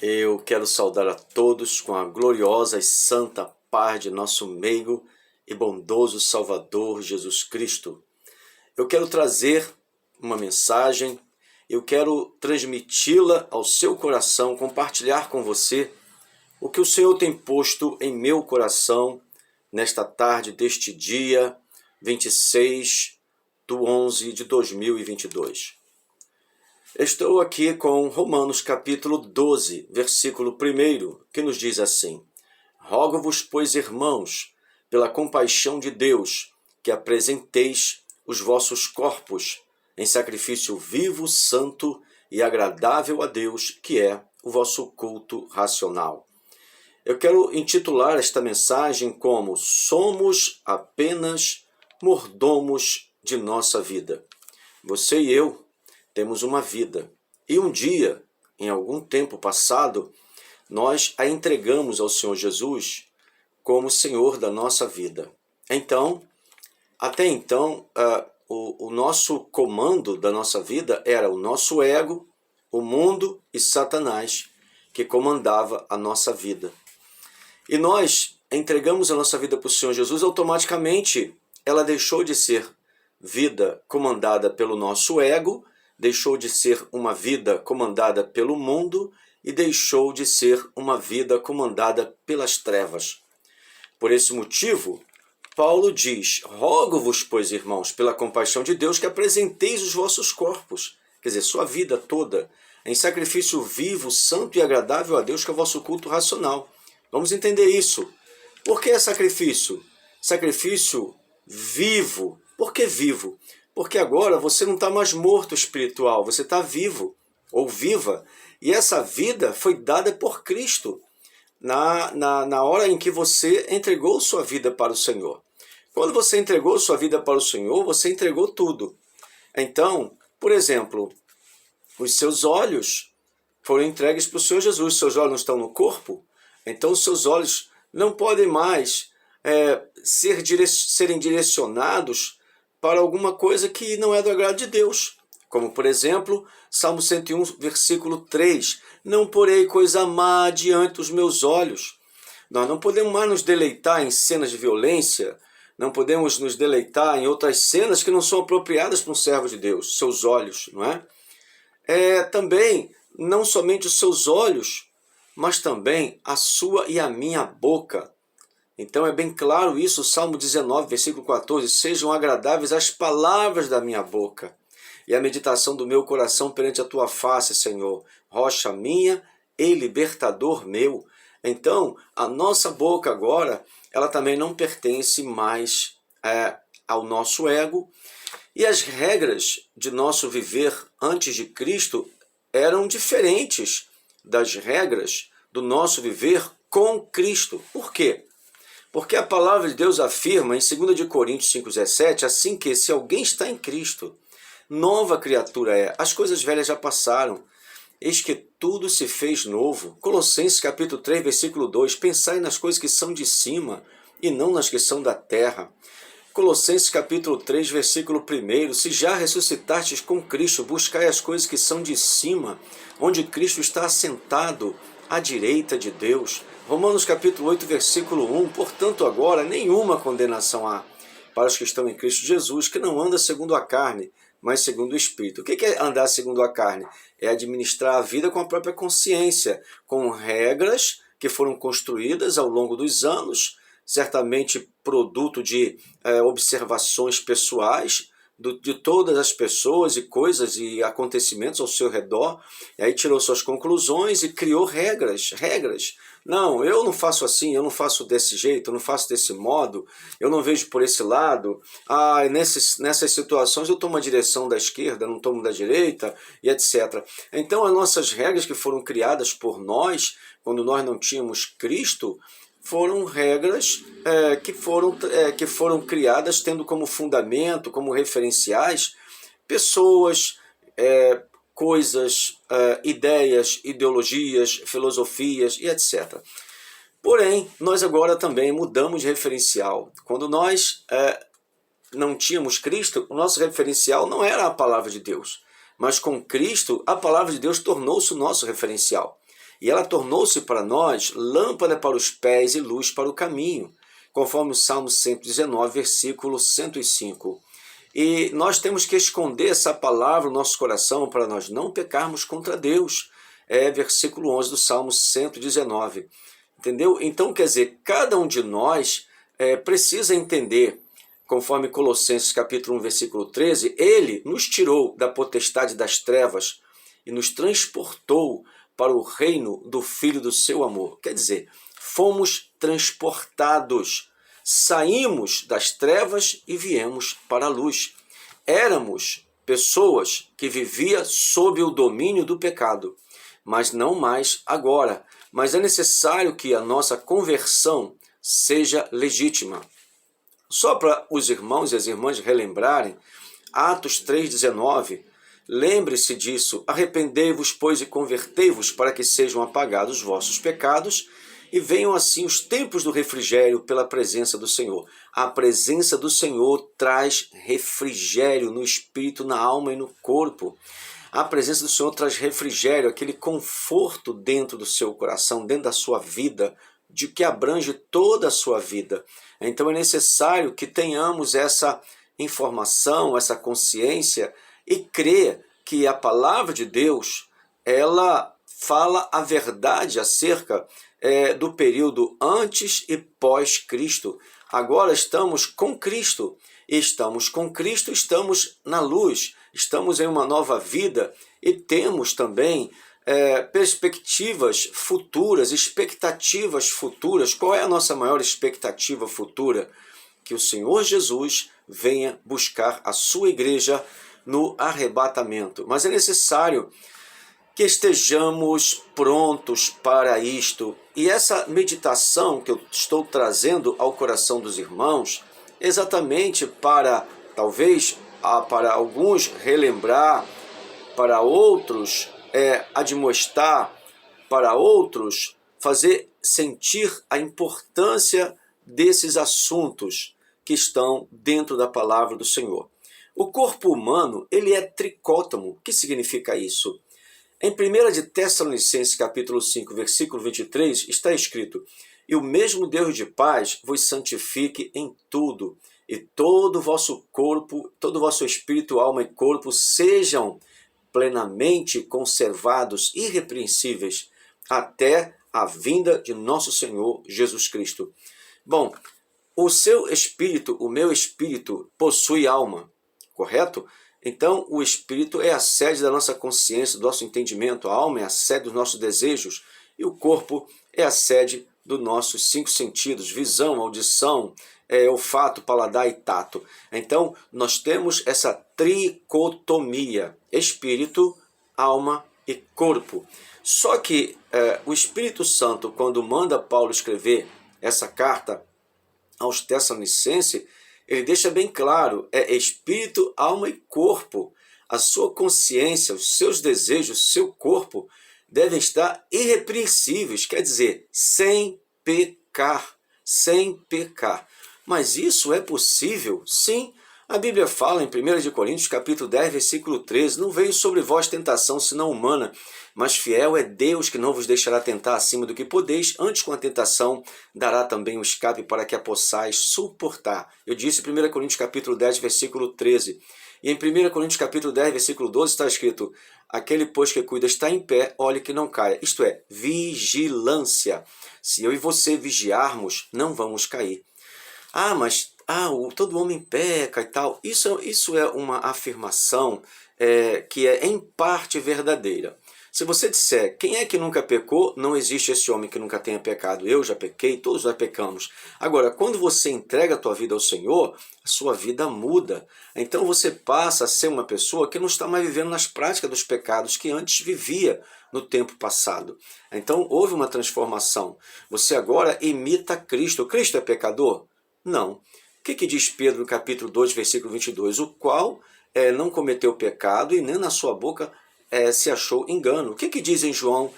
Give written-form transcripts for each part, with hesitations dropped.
Eu quero saudar a todos com a gloriosa e santa paz de nosso meigo e bondoso Salvador Jesus Cristo. Eu quero trazer uma mensagem, eu quero transmiti-la ao seu coração, compartilhar com você o que o Senhor tem posto em meu coração nesta tarde deste dia 26/11 de 2022. Estou aqui com Romanos capítulo 12, versículo 1, que nos diz assim: Rogo-vos, pois, irmãos, pela compaixão de Deus, que apresenteis os vossos corpos em sacrifício vivo, santo e agradável a Deus, que é o vosso culto racional. Eu quero intitular esta mensagem como Somos apenas mordomos de nossa vida. Você e eu temos uma vida. E um dia, em algum tempo passado, nós a entregamos ao Senhor Jesus como Senhor da nossa vida. Então, até então, o nosso comando da nossa vida era o nosso ego, o mundo e Satanás, que comandava a nossa vida. E nós entregamos a nossa vida para o Senhor Jesus, automaticamente ela deixou de ser vida comandada pelo nosso ego, deixou de ser uma vida comandada pelo mundo e deixou de ser uma vida comandada pelas trevas. Por esse motivo, Paulo diz: Rogo-vos, pois, irmãos, pela compaixão de Deus, que apresenteis os vossos corpos, quer dizer, sua vida toda, em sacrifício vivo, santo e agradável a Deus, que é o vosso culto racional. Vamos entender isso. Por que sacrifício? Sacrifício vivo. Por que vivo? Porque agora você não está mais morto espiritual, você está vivo ou viva. E essa vida foi dada por Cristo na hora em que você entregou sua vida para o Senhor. Quando você entregou sua vida para o Senhor, você entregou tudo. Então, por exemplo, os seus olhos foram entregues para o Senhor Jesus. Os seus olhos não estão no corpo, então os seus olhos não podem mais serem direcionados para alguma coisa que não é do agrado de Deus. Como, por exemplo, Salmo 101, versículo 3. Não porei coisa má diante dos meus olhos. Nós não podemos mais nos deleitar em cenas de violência, não podemos nos deleitar em outras cenas que não são apropriadas para um servo de Deus, seus olhos, não é? Também, não somente os seus olhos, mas também a sua e a minha boca. Então é bem claro isso, Salmo 19, versículo 14, sejam agradáveis as palavras da minha boca e a meditação do meu coração perante a tua face, Senhor, rocha minha e libertador meu. Então, a nossa boca agora, ela também não pertence mais ao nosso ego, e as regras de nosso viver antes de Cristo eram diferentes das regras do nosso viver com Cristo. Por quê? Porque a palavra de Deus afirma em 2 Coríntios 5,17, assim que se alguém está em Cristo, nova criatura é, as coisas velhas já passaram, eis que tudo se fez novo. Colossenses capítulo 3, versículo 2, pensai nas coisas que são de cima e não nas que são da terra. Colossenses capítulo 3, versículo 1, se já ressuscitastes com Cristo, buscai as coisas que são de cima, onde Cristo está assentado à direita de Deus. Romanos capítulo 8, versículo 1, portanto agora nenhuma condenação há para os que estão em Cristo Jesus, que não anda segundo a carne, mas segundo o Espírito. O que é andar segundo a carne? É administrar a vida com a própria consciência, com regras que foram construídas ao longo dos anos, certamente produto de observações pessoais, de todas as pessoas e coisas e acontecimentos ao seu redor, e aí tirou suas conclusões e criou regras. Não, eu não faço assim, eu não faço desse jeito, eu não faço desse modo, eu não vejo por esse lado, nessas situações eu tomo a direção da esquerda, não tomo da direita, e etc. Então as nossas regras que foram criadas por nós, quando nós não tínhamos Cristo, foram regras que foram criadas tendo como fundamento, como referenciais, pessoas, coisas, ideias, ideologias, filosofias e etc. Porém, nós agora também mudamos de referencial. Quando nós não tínhamos Cristo, o nosso referencial não era a palavra de Deus, mas com Cristo, a palavra de Deus tornou-se o nosso referencial. e ela tornou-se para nós lâmpada para os pés e luz para o caminho, conforme o Salmo 119, versículo 105. E nós temos que esconder essa palavra no nosso coração para nós não pecarmos contra Deus. É versículo 11 do Salmo 119. Entendeu? Então, quer dizer, cada um de nós precisa entender, conforme Colossenses capítulo 1, versículo 13, ele nos tirou da potestade das trevas e nos transportou para o reino do Filho do seu amor. Quer dizer, fomos transportados, saímos das trevas e viemos para a luz. Éramos pessoas que viviam sob o domínio do pecado, mas não mais agora. Mas é necessário que a nossa conversão seja legítima. Só para os irmãos e as irmãs relembrarem, Atos 3,19, lembre-se disso, arrependei-vos, pois, e convertei-vos para que sejam apagados os vossos pecados e venham assim os tempos do refrigério pela presença do Senhor. A presença do Senhor traz refrigério no espírito, na alma e no corpo. A presença do Senhor traz refrigério, aquele conforto dentro do seu coração, dentro da sua vida, de que abrange toda a sua vida. Então é necessário que tenhamos essa informação, essa consciência e crer que a palavra de Deus, ela fala a verdade acerca do período antes e pós-Cristo. Agora estamos com Cristo. Estamos com Cristo, estamos na luz, estamos em uma nova vida e temos também perspectivas futuras, expectativas futuras. Qual é a nossa maior expectativa futura? Que o Senhor Jesus venha buscar a sua igreja no arrebatamento. Mas é necessário que estejamos prontos para isto. E essa meditação que eu estou trazendo ao coração dos irmãos, exatamente para, talvez, para alguns relembrar, para outros admoestar, para outros fazer sentir a importância desses assuntos que estão dentro da palavra do Senhor. O corpo humano, ele é tricótomo. O que significa isso? Em 1 de Tessalonicenses, capítulo 5, versículo 23, está escrito: e o mesmo Deus de paz vos santifique em tudo, e todo o vosso corpo, todo o vosso espírito, alma e corpo sejam plenamente conservados, irrepreensíveis, até a vinda de nosso Senhor Jesus Cristo. Bom, o seu espírito, o meu espírito, possui alma, correto? Então, o espírito é a sede da nossa consciência, do nosso entendimento, a alma é a sede dos nossos desejos, e o corpo é a sede dos nossos 5 sentidos, visão, audição, olfato, paladar e tato. Então, nós temos essa tricotomia, espírito, alma e corpo. Só que o Espírito Santo, quando manda Paulo escrever essa carta aos Tessalonicenses, ele deixa bem claro, é espírito, alma e corpo. A sua consciência, os seus desejos, o seu corpo devem estar irrepreensíveis, quer dizer, sem pecar, sem pecar. Mas isso é possível? Sim. A Bíblia fala em 1 Coríntios, capítulo 10, versículo 13, não veio sobre vós tentação, senão humana, mas fiel é Deus que não vos deixará tentar acima do que podeis, antes com a tentação dará também o escape para que a possais suportar. Eu disse 1 Coríntios, capítulo 10, versículo 13. E em 1 Coríntios, capítulo 10, versículo 12, está escrito: aquele, pois, que cuida está em pé, olhe que não caia. Isto é, vigilância. Se eu e você vigiarmos, não vamos cair. Mas todo homem peca e tal. Isso é uma afirmação que é em parte verdadeira. Se você disser, quem é que nunca pecou? Não existe esse homem que nunca tenha pecado. Eu já pequei, todos já pecamos. Agora, quando você entrega a tua vida ao Senhor, a sua vida muda. Então você passa a ser uma pessoa que não está mais vivendo nas práticas dos pecados que antes vivia no tempo passado. Então houve uma transformação. Você agora imita Cristo. Cristo é pecador? Não. O que diz Pedro no capítulo 2, versículo 22? O qual não cometeu pecado e nem na sua boca se achou engano. O que diz em João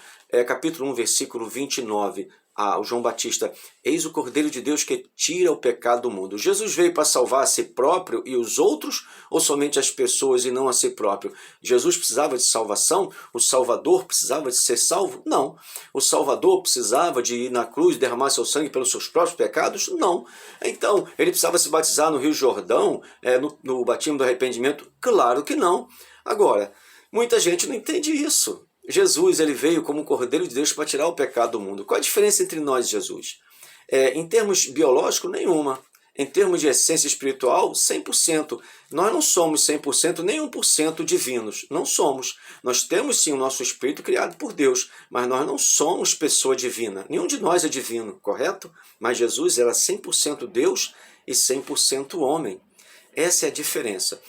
capítulo 1, versículo 29? o João Batista: eis o Cordeiro de Deus que tira o pecado do mundo. Jesus veio para salvar a si próprio e os outros, ou somente as pessoas e não a si próprio? Jesus precisava de salvação? O Salvador precisava de ser salvo? Não. O Salvador precisava de ir na cruz e derramar seu sangue pelos seus próprios pecados? Não. Então, ele precisava se batizar no Rio Jordão, no batismo do arrependimento? Claro que não. Agora, muita gente não entende isso. Jesus, ele veio como um Cordeiro de Deus para tirar o pecado do mundo. Qual a diferença entre nós e Jesus? Em termos biológicos, nenhuma. Em termos de essência espiritual, 100%. Nós não somos 100% nem 1% divinos. Não somos. Nós temos sim o nosso espírito criado por Deus, mas nós não somos pessoa divina. Nenhum de nós é divino, correto? Mas Jesus era 100% Deus e 100% homem. Essa é a diferença.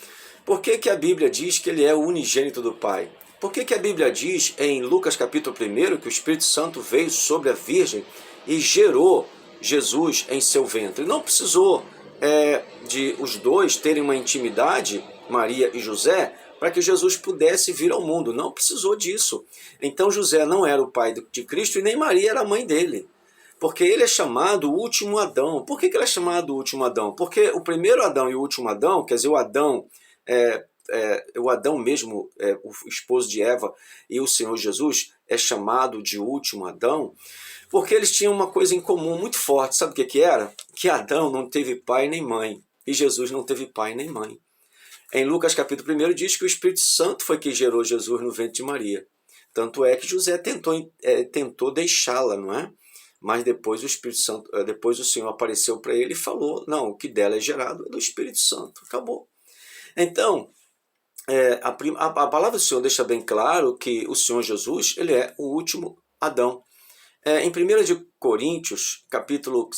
Por que a Bíblia diz que ele é o unigênito do Pai? Por que a Bíblia diz em Lucas capítulo 1 que o Espírito Santo veio sobre a Virgem e gerou Jesus em seu ventre? Não precisou de os dois terem uma intimidade, Maria e José, para que Jesus pudesse vir ao mundo. Não precisou disso. Então José não era o pai de Cristo e nem Maria era a mãe dele. Porque ele é chamado o último Adão. Por que ele é chamado o último Adão? Porque o primeiro Adão e o último Adão, quer dizer, o Adão mesmo, o esposo de Eva, e o Senhor Jesus é chamado de último Adão, porque eles tinham uma coisa em comum muito forte. Sabe o que era? Que Adão não teve pai nem mãe, e Jesus não teve pai nem mãe. Em Lucas capítulo 1 diz que o Espírito Santo foi que gerou Jesus no ventre de Maria. Tanto é que José tentou deixá-la, não é? Mas depois o Espírito Santo, depois o Senhor apareceu para ele e falou: não, o que dela é gerado é do Espírito Santo. Acabou. Então, a palavra do Senhor deixa bem claro que o Senhor Jesus, ele é o último Adão. Em 1 de Coríntios, capítulo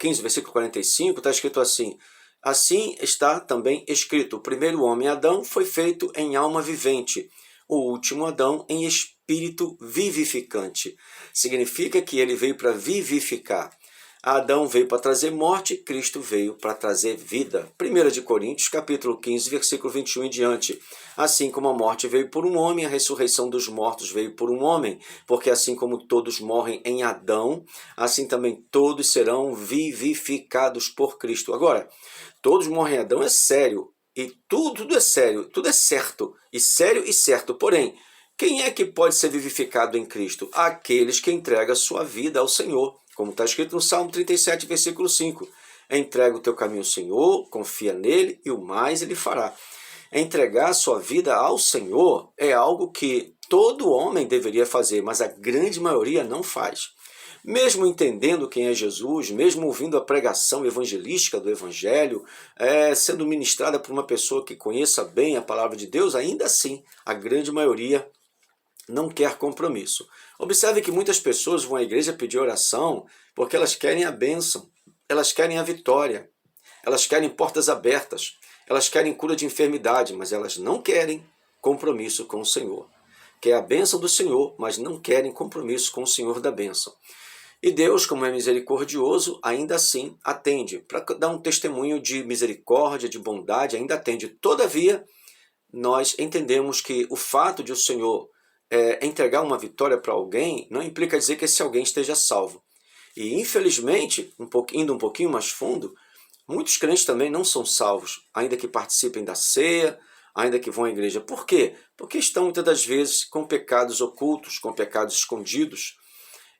15, versículo 45, está escrito assim: assim está também escrito, o primeiro homem, Adão, foi feito em alma vivente, o último Adão em espírito vivificante. Significa que ele veio para vivificar. Adão veio para trazer morte, Cristo veio para trazer vida. 1 de Coríntios, capítulo 15, versículo 21 em diante. Assim como a morte veio por um homem, a ressurreição dos mortos veio por um homem. Porque assim como todos morrem em Adão, assim também todos serão vivificados por Cristo. Agora, todos morrem em Adão é sério. E tudo é sério, tudo é certo. E sério e certo. Porém, quem é que pode ser vivificado em Cristo? Aqueles que entregam a sua vida ao Senhor. Como está escrito no Salmo 37, versículo 5. Entrega o teu caminho ao Senhor, confia nele e o mais ele fará. Entregar a sua vida ao Senhor é algo que todo homem deveria fazer, mas a grande maioria não faz. Mesmo entendendo quem é Jesus, mesmo ouvindo a pregação evangelística do Evangelho, sendo ministrada por uma pessoa que conheça bem a palavra de Deus, ainda assim, a grande maioria não quer compromisso. Observe que muitas pessoas vão à igreja pedir oração porque elas querem a bênção, elas querem a vitória, elas querem portas abertas, elas querem cura de enfermidade, mas elas não querem compromisso com o Senhor. Quer a bênção do Senhor, mas não querem compromisso com o Senhor da bênção. E Deus, como é misericordioso, ainda assim atende. Para dar um testemunho de misericórdia, de bondade, ainda atende. Todavia, nós entendemos que o fato de o Senhor entregar uma vitória para alguém não implica dizer que esse alguém esteja salvo. E infelizmente, indo um pouquinho mais fundo, muitos crentes também não são salvos, ainda que participem da ceia, ainda que vão à igreja. Por quê? Porque estão muitas das vezes com pecados ocultos, com pecados escondidos.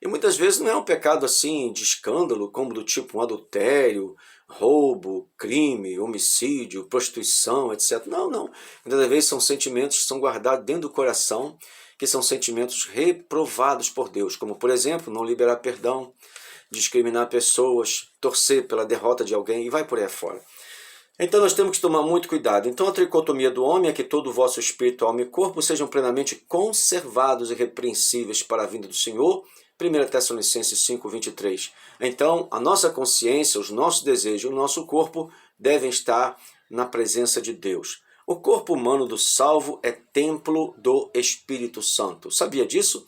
E muitas vezes não é um pecado assim de escândalo, como do tipo um adultério, roubo, crime, homicídio, prostituição, etc. Não. Muitas das vezes são sentimentos que são guardados dentro do coração, que são sentimentos reprovados por Deus, como, por exemplo, não liberar perdão, discriminar pessoas, torcer pela derrota de alguém e vai por aí afora. Então nós temos que tomar muito cuidado. Então a tricotomia do homem é que todo o vosso espírito, alma e corpo sejam plenamente conservados e irrepreensíveis para a vinda do Senhor. 1 Tessalonicenses 5, 23. Então a nossa consciência, os nossos desejos, o nosso corpo devem estar na presença de Deus. O corpo humano do salvo é templo do Espírito Santo. Sabia disso?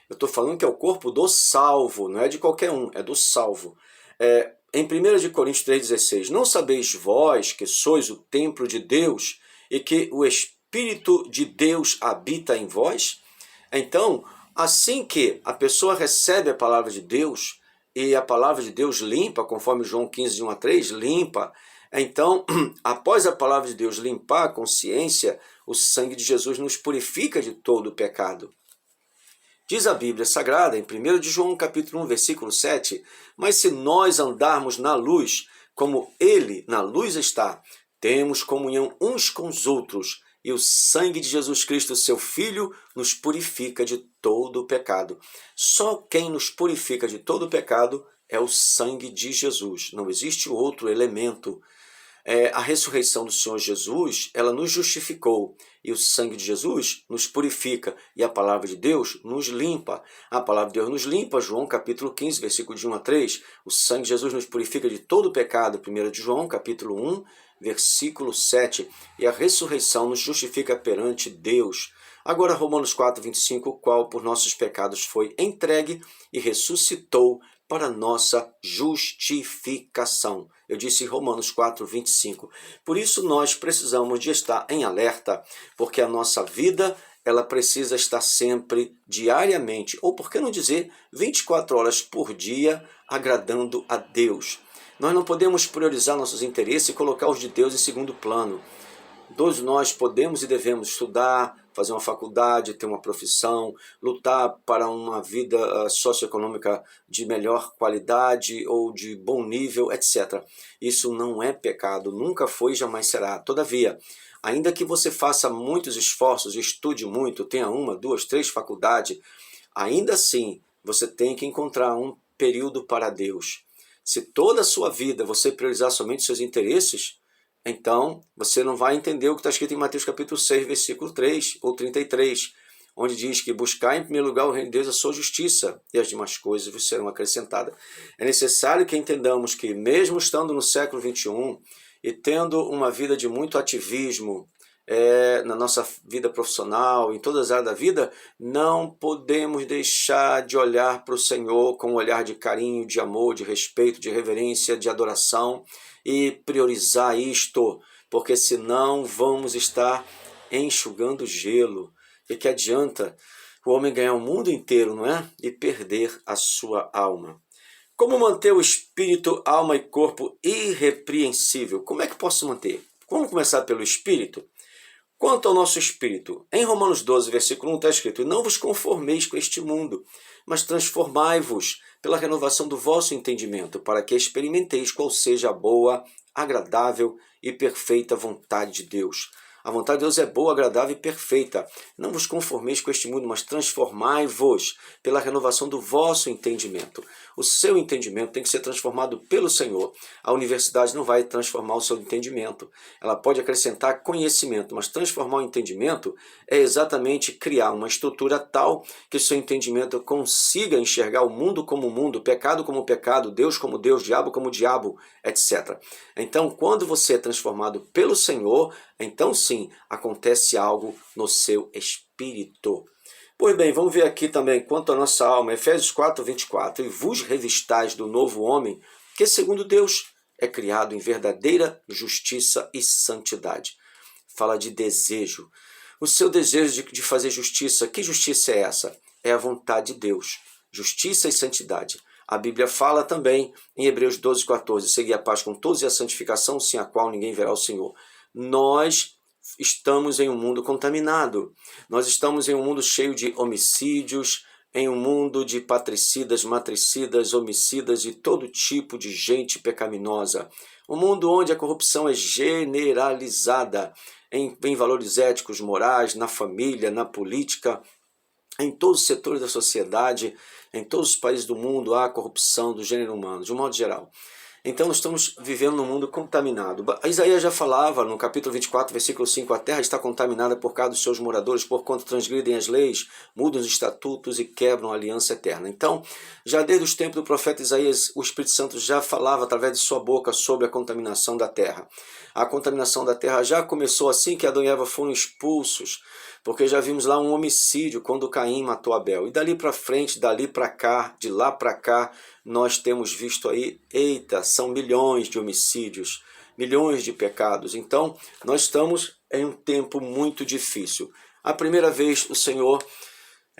Eu estou falando que é o corpo do salvo, não é de qualquer um, é do salvo. Em 1 de Coríntios 3,16, não sabeis vós que sois o templo de Deus e que o Espírito de Deus habita em vós? Então, assim que a pessoa recebe a palavra de Deus, e a palavra de Deus limpa, conforme João 15, de 1 a 3, limpa. Então, após a palavra de Deus limpar a consciência, o sangue de Jesus nos purifica de todo o pecado. Diz a Bíblia Sagrada, em 1 de João, capítulo 1, versículo 7, mas se nós andarmos na luz, como Ele na luz está, temos comunhão uns com os outros, e o sangue de Jesus Cristo, seu Filho, nos purifica de todo o pecado. Só quem nos purifica de todo o pecado é o sangue de Jesus. Não existe outro elemento. A ressurreição do Senhor Jesus, ela nos justificou, e o sangue de Jesus nos purifica, e a palavra de Deus nos limpa. A palavra de Deus nos limpa, João capítulo 15, versículo de 1 a 3, o sangue de Jesus nos purifica de todo o pecado, 1 de João capítulo 1, versículo 7, e a ressurreição nos justifica perante Deus. Agora Romanos 4, 25, o qual por nossos pecados foi entregue e ressuscitou para nossa justificação. Eu disse Romanos 4, 25. Por isso nós precisamos de estar em alerta, porque a nossa vida ela precisa estar sempre, diariamente, ou por que não dizer 24 horas por dia, agradando a Deus. Nós não podemos priorizar nossos interesses e colocar os de Deus em segundo plano. Todos nós podemos e devemos estudar, fazer uma faculdade, ter uma profissão, lutar para uma vida socioeconômica de melhor qualidade ou de bom nível, etc. Isso não é pecado, nunca foi e jamais será. Todavia, ainda que você faça muitos esforços, estude muito, tenha 1, 2, 3 faculdades, ainda assim você tem que encontrar um período para Deus. Se toda a sua vida você priorizar somente seus interesses, então você não vai entender o que está escrito em Mateus capítulo 6, versículo 3 ou 33, onde diz que buscar em primeiro lugar o reino de Deus, a sua justiça, e as demais coisas vos serão acrescentadas. É necessário que entendamos que, mesmo estando no século XXI e tendo uma vida de muito ativismo, na nossa vida profissional, em todas as áreas da vida, não podemos deixar de olhar para o Senhor com um olhar de carinho, de amor, de respeito, de reverência, de adoração e priorizar isto, porque senão vamos estar enxugando gelo. E que adianta o homem ganhar o mundo inteiro, não é? E perder a sua alma. Como manter o espírito, alma e corpo irrepreensível? Como é que posso manter? Vamos começar pelo espírito? Quanto ao nosso espírito, em Romanos 12, versículo 1 está escrito: não vos conformeis com este mundo, mas transformai-vos pela renovação do vosso entendimento, para que experimenteis qual seja a boa, agradável e perfeita vontade de Deus. A vontade de Deus é boa, agradável e perfeita. Não vos conformeis com este mundo, mas transformai-vos pela renovação do vosso entendimento. O seu entendimento tem que ser transformado pelo Senhor. A universidade não vai transformar o seu entendimento. Ela pode acrescentar conhecimento, mas transformar o entendimento é exatamente criar uma estrutura tal que o seu entendimento consiga enxergar o mundo como mundo, o pecado como pecado, Deus como Deus, diabo como diabo, etc. Então, quando você é transformado pelo Senhor, então sim, acontece algo no seu espírito. Pois bem, vamos ver aqui também quanto à nossa alma. Efésios 4, 24. E vos revistais do novo homem, que segundo Deus é criado em verdadeira justiça e santidade. Fala de desejo. O seu desejo de fazer justiça, que justiça é essa? É a vontade de Deus. Justiça e santidade. A Bíblia fala também em Hebreus 12, 14. Segui a paz com todos e a santificação, sem a qual ninguém verá o Senhor. Nós estamos em um mundo contaminado. Nós estamos em um mundo cheio de homicídios, em um mundo de patricidas, matricidas, homicidas e todo tipo de gente pecaminosa. Um mundo onde a corrupção é generalizada em valores éticos, morais, na família, na política, em todos os setores da sociedade, em todos os países do mundo há corrupção do gênero humano, de um modo geral. Então nós estamos vivendo num mundo contaminado. Isaías já falava no capítulo 24, versículo 5, a terra está contaminada por causa dos seus moradores, porquanto transgridem as leis, mudam os estatutos e quebram a aliança eterna. Então, já desde os tempos do profeta Isaías, o Espírito Santo já falava através de sua boca sobre a contaminação da terra. A contaminação da terra já começou assim que Adão e Eva foram expulsos, porque já vimos lá um homicídio quando Caim matou Abel. E dali para frente, dali para cá, de lá para cá, nós temos visto aí, eita, são milhões de homicídios, milhões de pecados. Então, nós estamos em um tempo muito difícil. A primeira vez o Senhor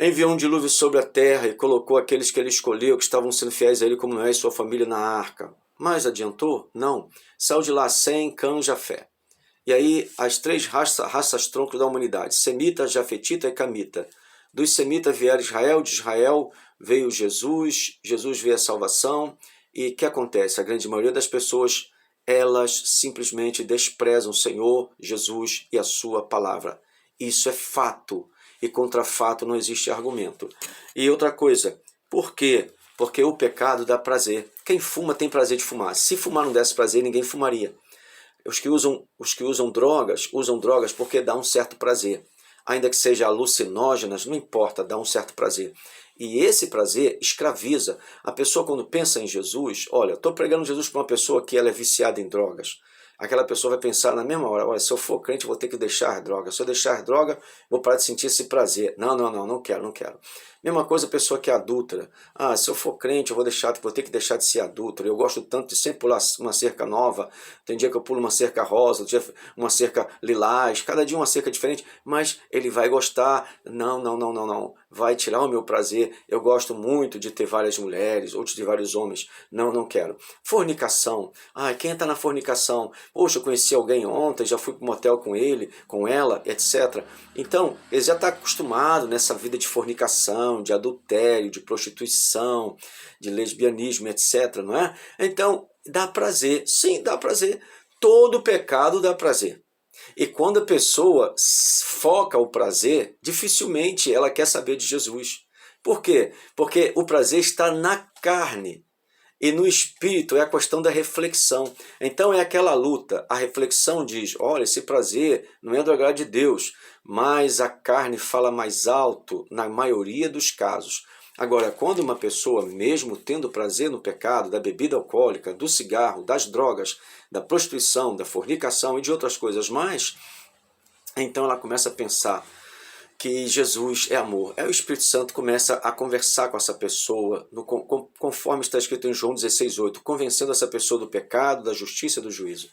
enviou um dilúvio sobre a terra e colocou aqueles que ele escolheu, que estavam sendo fiéis a ele, como Noé e sua família, na arca. Mas adiantou? Não. Saiu de lá Sem, Cã e Jafé. E aí as três raças troncos da humanidade, semita, jafetita e camita. Dos semitas vieram Israel, de Israel veio Jesus, Jesus veio a salvação. E o que acontece? A grande maioria das pessoas, elas simplesmente desprezam o Senhor, Jesus e a sua palavra. Isso é fato. E contra fato não existe argumento. E outra coisa, por quê? Porque o pecado dá prazer. Quem fuma tem prazer de fumar. Se fumar não desse prazer, ninguém fumaria. Os que usam drogas porque dá um certo prazer. Ainda que seja alucinógenas, não importa, dá um certo prazer. E esse prazer escraviza. A pessoa, quando pensa em Jesus, olha, estou pregando Jesus para uma pessoa que ela é viciada em drogas. Aquela pessoa vai pensar na mesma hora, olha, se eu for crente, eu vou ter que deixar droga. Se eu deixar droga, vou parar de sentir esse prazer. Não quero. Mesma coisa a pessoa que é adúltera. Ah, se eu for crente, eu vou ter que deixar de ser adúltero. Eu gosto tanto de sempre pular uma cerca nova. Tem dia que eu pulo uma cerca rosa, outro dia uma cerca lilás, cada dia uma cerca diferente, mas ele vai gostar. Não. Vai tirar o meu prazer. Eu gosto muito de ter várias mulheres, ou de ter vários homens. Não quero. Fornicação. Ah, quem está na fornicação? Poxa, eu conheci alguém ontem, já fui para um motel com ele, com ela, etc. Então, ele já está acostumado nessa vida de fornicação, de adultério, de prostituição, de lesbianismo, etc. Não é? Então, dá prazer. Sim, dá prazer. Todo pecado dá prazer. E quando a pessoa foca o prazer, dificilmente ela quer saber de Jesus. Por quê? Porque o prazer está na carne. E no espírito é a questão da reflexão. Então é aquela luta. A reflexão diz, olha, esse prazer não é do agrado de Deus, mas a carne fala mais alto na maioria dos casos. Agora, quando uma pessoa, mesmo tendo prazer no pecado, da bebida alcoólica, do cigarro, das drogas, da prostituição, da fornicação e de outras coisas mais, então ela começa a pensar que Jesus é amor. O Espírito Santo começa a conversar com essa pessoa, conforme está escrito em João 16,8, convencendo essa pessoa do pecado, da justiça e do juízo.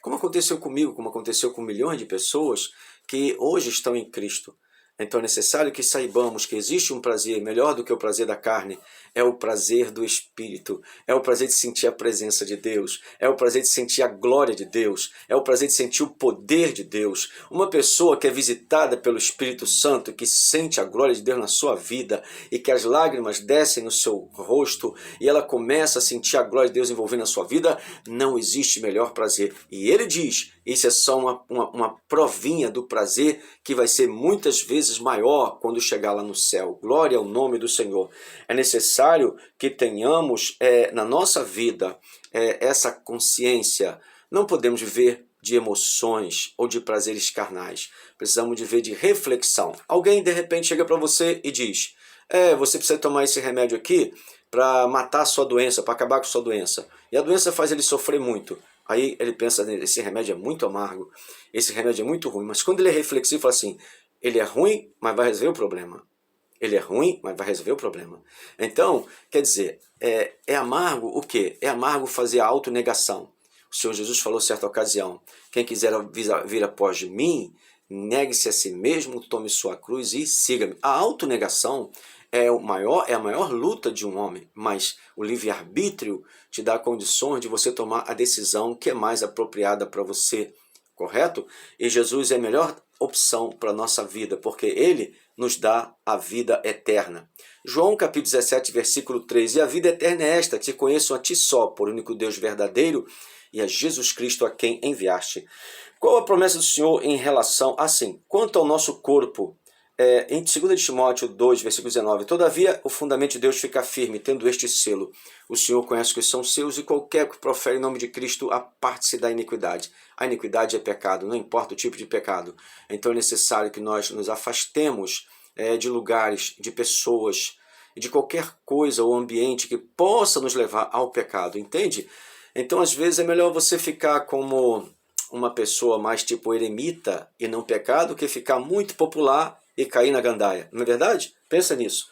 Como aconteceu comigo, como aconteceu com milhões de pessoas que hoje estão em Cristo. Então é necessário que saibamos que existe um prazer melhor do que o prazer da carne. É o prazer do Espírito, é o prazer de sentir a presença de Deus, é o prazer de sentir a glória de Deus, é o prazer de sentir o poder de Deus. Uma pessoa que é visitada pelo Espírito Santo, que sente a glória de Deus na sua vida e que as lágrimas descem no seu rosto e ela começa a sentir a glória de Deus envolvendo a sua vida, não existe melhor prazer. E ele diz, isso é só uma provinha do prazer que vai ser muitas vezes maior quando chegar lá no céu. Glória ao nome do Senhor. É necessário que tenhamos na nossa vida essa consciência. Não podemos viver de emoções ou de prazeres carnais. Precisamos de ver de reflexão. Alguém de repente chega para você e diz, você precisa tomar esse remédio aqui para matar a sua doença, para acabar com a sua doença. E a doença faz ele sofrer muito. Aí ele pensa, esse remédio é muito amargo, esse remédio é muito ruim. Mas quando ele é reflexivo, fala assim, ele é ruim, mas vai resolver o problema. Ele é ruim, mas vai resolver o problema. Então, quer dizer, é amargo o quê? É amargo fazer a autonegação. O Senhor Jesus falou certa ocasião, quem quiser vir após de mim, negue-se a si mesmo, tome sua cruz e siga-me. A autonegação é a maior luta de um homem, mas o livre-arbítrio te dá condições de você tomar a decisão que é mais apropriada para você, correto? E Jesus é a melhor opção para a nossa vida, porque ele nos dá a vida eterna. João capítulo 17, versículo 3, e a vida eterna é esta, que conheçam a ti só, por único Deus verdadeiro, e a Jesus Cristo a quem enviaste. Qual a promessa do Senhor em relação, assim, quanto ao nosso corpo? Em 2 Timóteo 2, versículo 19, todavia o fundamento de Deus fica firme, tendo este selo. O Senhor conhece os que são seus e qualquer que profere em nome de Cristo aparte-se da iniquidade. A iniquidade é pecado, não importa o tipo de pecado. Então é necessário que nós nos afastemos de lugares, de pessoas, de qualquer coisa ou ambiente que possa nos levar ao pecado, entende? Então às vezes é melhor você ficar como uma pessoa mais tipo eremita e não pecado, que ficar muito popular e cair na gandaia. Não é verdade? Pensa nisso.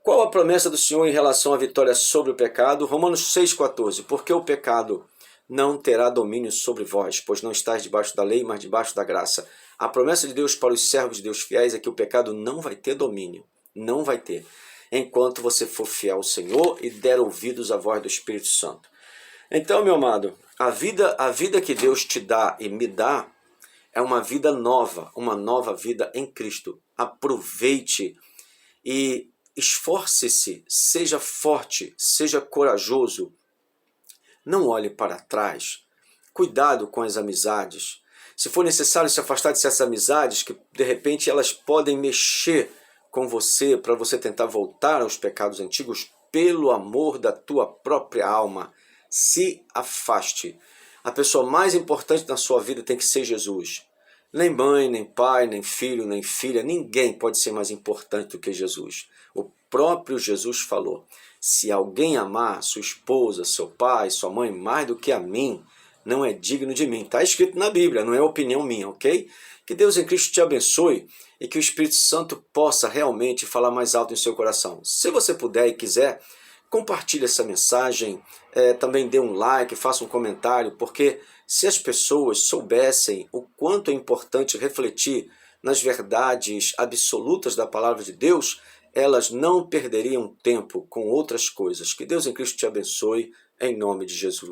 Qual a promessa do Senhor em relação à vitória sobre o pecado? Romanos 6,14. Porque o pecado não terá domínio sobre vós, pois não estáis debaixo da lei, mas debaixo da graça. A promessa de Deus para os servos de Deus fiéis é que o pecado não vai ter domínio, não vai ter, enquanto você for fiel ao Senhor e der ouvidos à voz do Espírito Santo. Então, meu amado, a vida que Deus te dá e me dá é uma vida nova, uma nova vida em Cristo. Aproveite e esforce-se, seja forte, seja corajoso. Não olhe para trás. Cuidado com as amizades. Se for necessário se afastar de certas amizades, que de repente elas podem mexer com você para você tentar voltar aos pecados antigos, pelo amor da tua própria alma, se afaste. A pessoa mais importante na sua vida tem que ser Jesus. Nem mãe, nem pai, nem filho, nem filha, ninguém pode ser mais importante do que Jesus. O próprio Jesus falou: se alguém amar sua esposa, seu pai, sua mãe mais do que a mim, não é digno de mim. Está escrito na Bíblia, não é opinião minha, ok? Que Deus em Cristo te abençoe e que o Espírito Santo possa realmente falar mais alto em seu coração. Se você puder e quiser, compartilhe essa mensagem, também dê um like, faça um comentário, porque se as pessoas soubessem o quanto é importante refletir nas verdades absolutas da palavra de Deus, elas não perderiam tempo com outras coisas. Que Deus em Cristo te abençoe, em nome de Jesus.